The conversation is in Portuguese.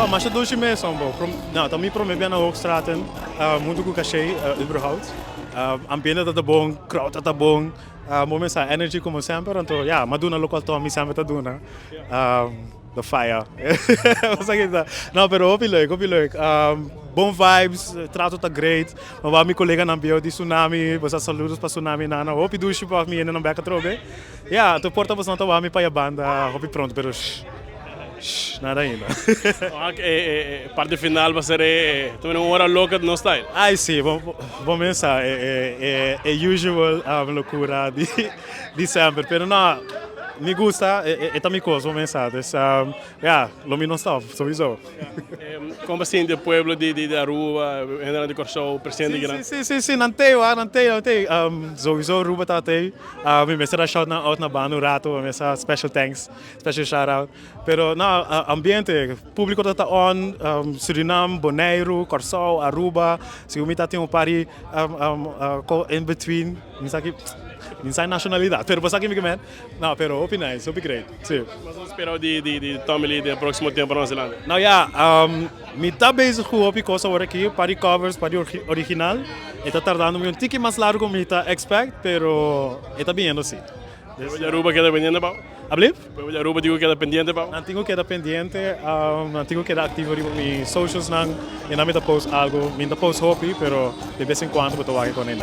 Oh, mas dois meses são bom. Não, também promovendo na Hoogstraten, muito com cachê, überhaupt. Ambiente tá bom, crowd tá bom. Momento sa energy como sempre, então, ja, mas duna local Tommy sempre tá duna. The fire. Wat zeg je dat? Nou, pero hoop je leuk, hoop je leuk. Bom vibes, trato tá great. Maar waar mijn collega na bio, die tsunami, was saludos para tsunami na. Hoop je douche para mim, não beca trobe. Ja, tu porta você não tá para a banda, hoop je pronto, pero nada ainda. Parte final vai ser também uma hora louca no style. Ai, sim, vamos pensar. É usual loucura de sempre, pero não. Me gusta, é também coisa, vamos pensar. Ja, lo mi non stop, sowieso. Como assim, do pueblo de Aruba, General de Corsou, presidente de Sim, não tem. Sowieso Aruba tá aí. Me mensagem shout out na banda, rato, me special thanks, special shout out. Pero não, ambiente, público tá on, Suriname, Bonaire, Corsou, Aruba, se o mita tem party in between, não sei aqui. Não sei nacionalidade, pero você aqui me comenta. Não, pero hope nice, hope great. Sim. Mas vamos esperar de Tommy Lee do próximo tempo para Nova Zelândia. Não, ja, me tá bezig com hope coisa agora aqui, para covers, para original. Está tardando um tique mais largo como está expect, pero está bem assim. O de Aruba queda pendiente, Pau? Hablip? O de Aruba digo queda pendiente, Pau? Não tenho que estar pendente, não tenho que estar ativo em meus socials, não. E não me post algo, me post hope, pero de vez em quando eu estou aqui com ele.